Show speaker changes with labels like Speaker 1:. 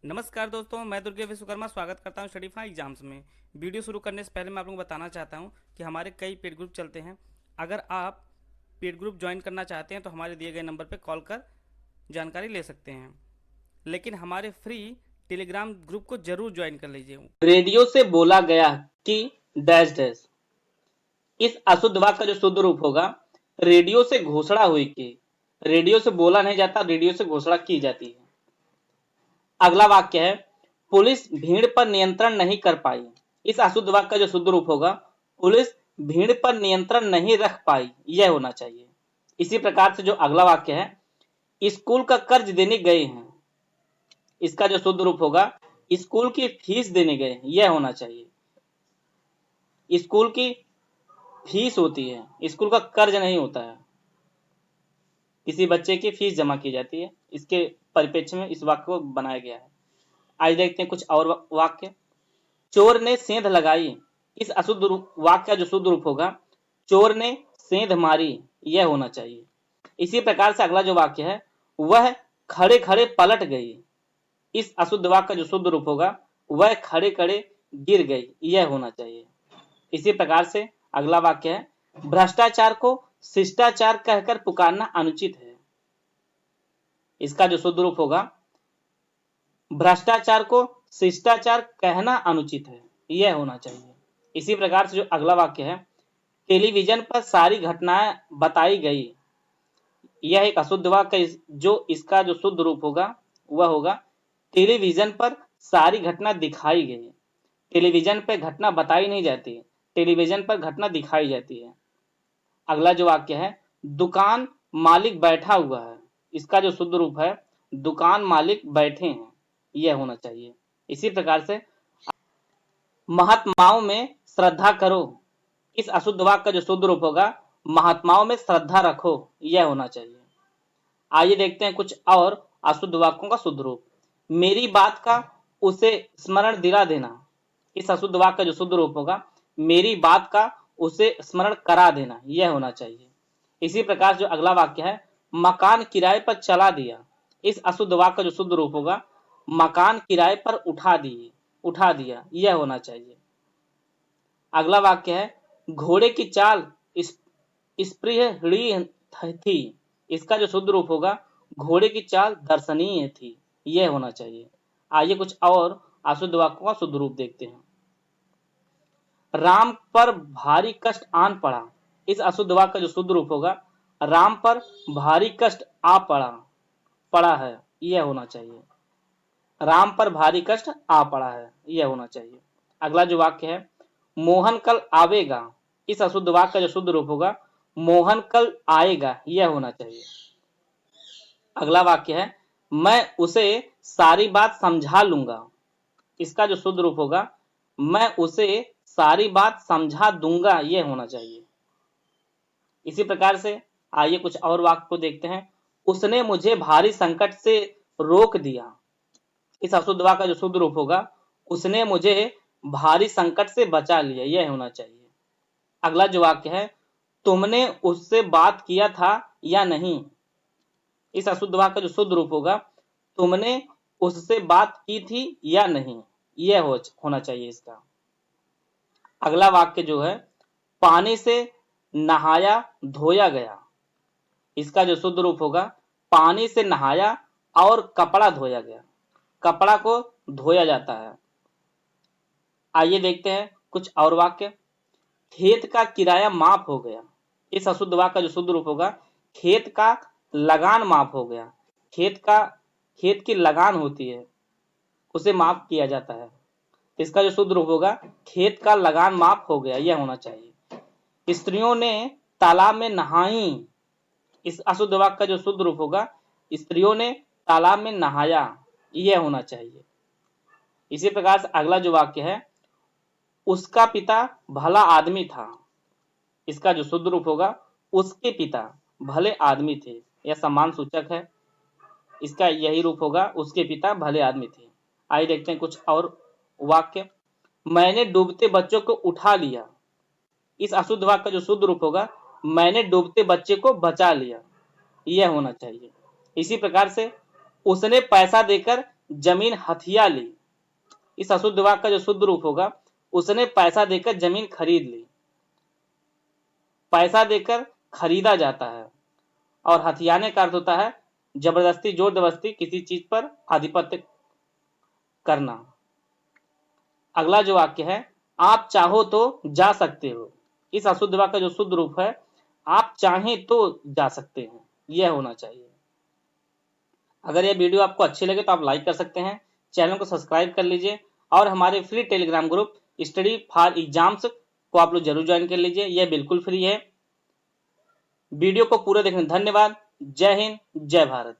Speaker 1: नमस्कार दोस्तों, मैं दुर्गे विश्वकर्मा स्वागत करता हूं स्टडीफाई एग्जाम्स में। वीडियो शुरू करने से पहले मैं आप लोगों को बताना चाहता हूं कि हमारे कई पेड ग्रुप चलते हैं। अगर आप पेड ग्रुप ज्वाइन करना चाहते हैं तो हमारे दिए गए नंबर पर कॉल कर जानकारी ले सकते हैं, लेकिन हमारे फ्री टेलीग्राम ग्रुप को जरूर ज्वाइन कर लीजिए।
Speaker 2: रेडियो से बोला गया कि डैश डैश। इस अशुद्ध वाक्य का जो शुद्ध रूप होगा, रेडियो से घोषणा हुई कि। रेडियो से बोला नहीं जाता, रेडियो से घोषणा की जाती है। अगला वाक्य है, पुलिस भीड़ पर नियंत्रण नहीं कर पाई। इस अशुद्ध वाक्य का जो शुद्ध रूप होगा, पुलिस भीड़ पर नियंत्रण नहीं रख पाई, यह होना चाहिए। इसी प्रकार से जो अगला वाक्य है, स्कूल का कर्ज देने गए हैं। इसका जो शुद्ध रूप होगा, स्कूल की फीस देने गए हैं, यह होना चाहिए। स्कूल की फीस होती है, स्कूल का कर्ज नहीं होता है। किसी बच्चे की फीस जमा की जाती है, इसके परिप्रेक्ष्य में इस वाक्य को बनाया गया है। आज देखते हैं कुछ और वाक्य। चोर ने सेंध लगाई। इस अशुद्ध वाक्य का जो शुद्ध रूप होगा, चोर ने सेंध मारी, यह होना चाहिए। इसी प्रकार से अगला जो वाक्य है, वह खड़े खड़े पलट गई। इस अशुद्ध वाक्य का जो शुद्ध रूप होगा, वह खड़े खड़े गिर गई, यह होना चाहिए। इसी प्रकार से अगला वाक्य है, भ्रष्टाचार को शिष्टाचार कहकर पुकारना अनुचित है। इसका जो शुद्ध रूप होगा, भ्रष्टाचार को शिष्टाचार कहना अनुचित है, यह होना चाहिए। इसी प्रकार से जो अगला वाक्य है, टेलीविजन पर सारी घटनाएं बताई गई। यह एक अशुद्ध वाक्य, जो इसका जो शुद्ध रूप होगा वह होगा, टेलीविजन पर सारी घटना दिखाई गई। टेलीविजन पर घटना बताई नहीं जाती, टेलीविजन पर घटना दिखाई जाती है। अगला जो वाक्य है, दुकान मालिक बैठा हुआ है। इसका जो शुद्ध रूप है, दुकान मालिक बैठे हैं, यह होना चाहिए। इसी प्रकार से महात्माओं में श्रद्धा करो। इस अशुद्ध वाक्य का जो शुद्ध रूप होगा, महात्माओं में श्रद्धा रखो, यह होना चाहिए। आइए देखते हैं कुछ और अशुद्ध वाक्यों का शुद्ध रूप। मेरी बात का उसे स्मरण दिला देना। इस अशुद्ध वाक्य का जो शुद्ध रूप होगा, मेरी बात का उसे स्मरण करा देना, यह होना चाहिए। इसी प्रकार जो अगला वाक्य है, मकान किराए पर चला दिया। इस अशुद्ध वाक्य का जो शुद्ध रूप होगा, मकान किराए पर उठा दिया, यह होना चाहिए। अगला वाक्य है, घोड़े की चाल स्पृहणीय थी। इसका जो शुद्ध रूप होगा, घोड़े की चाल दर्शनीय थी, यह होना चाहिए। आइए कुछ और अशुद्ध वाक्यों का शुद्ध रूप देखते हैं। राम पर भारी कष्ट आन पड़ा। इस अशुद्ध वाक्य का जो शुद्ध रूप होगा, राम पर भारी कष्ट आ पड़ा है, यह होना चाहिए। राम पर भारी कष्ट आ पड़ा है, यह होना चाहिए। अगला जो वाक्य है, मोहन कल आवेगा। इस अशुद्ध वाक्य का जो शुद्ध रूप होगा, मोहन कल आएगा, यह होना चाहिए। अगला वाक्य है, मैं उसे सारी बात समझा लूंगा। इसका जो शुद्ध रूप होगा, मैं उसे सारी बात समझा दूंगा, यह होना चाहिए। इसी प्रकार से आइए कुछ और वाक्य को देखते हैं। उसने मुझे भारी संकट से रोक दिया। इस अशुद्ध वाक्य का जो शुद्ध रूप होगा, उसने मुझे भारी संकट से बचा लिया, यह होना चाहिए। अगला जो वाक्य है, तुमने उससे बात किया था या नहीं। इस अशुद्ध वाक्य का जो शुद्ध रूप होगा, तुमने उससे बात की थी या नहीं, यह होना चाहिए इसका। अगला वाक्य जो है, पानी से नहाया धोया गया। इसका जो शुद्ध रूप होगा, पानी से नहाया और कपड़ा धोया गया। कपड़ा को धोया जाता है। आइए देखते हैं कुछ और वाक्य। खेत का किराया माफ हो गया। इस अशुद्ध वाक्य का जो शुद्ध रूप होगा, खेत का लगान माफ हो गया। खेत की लगान होती है, उसे माफ किया जाता है। इसका जो शुद्ध रूप होगा, खेत का लगान माफ हो गया, यह होना चाहिए। स्त्रियों ने तालाब में नहाई। इस अशुद्ध वाक्य का जो शुद्ध रूप होगा, स्त्रियों ने तालाब में नहाया, यह होना चाहिए। इसी प्रकार से अगला जो वाक्य है, उसका पिता भला आदमी था। इसका जो शुद्ध रूप होगा, उसके पिता भले आदमी थे, यह सम्मान सूचक है। इसका यही रूप होगा, उसके पिता भले आदमी थे। आइए देखते हैं कुछ और वाक्य। मैंने डूबते बच्चों को उठा लिया। इस अशुद्ध वाक्य का जो शुद्ध रूप होगा, मैंने डूबते बच्चे को बचा लिया, यह होना चाहिए। इसी प्रकार से उसने पैसा देकर जमीन हथिया ली। इस अशुद्ध वाक्य का जो शुद्ध रूप होगा, उसने पैसा देकर जमीन खरीद ली। पैसा देकर खरीदा जाता है, और हथियाने का अर्थ होता है जबरदस्ती, जोर जबरदस्ती किसी चीज पर आधिपत्य करना। अगला जो वाक्य है, आप चाहो तो जा सकते हो। इस अशुद्ध वाक्य का जो शुद्ध रूप है, आप चाहें तो जा सकते हैं, यह होना चाहिए। अगर यह वीडियो आपको अच्छी लगे तो आप लाइक कर सकते हैं, चैनल को सब्सक्राइब कर लीजिए, और हमारे free Telegram group study for exams को आप लोग जरूर ज्वाइन कर लीजिए, यह बिल्कुल फ्री है। वीडियो को पूरा देखने धन्यवाद। जय हिंद, जय भारत।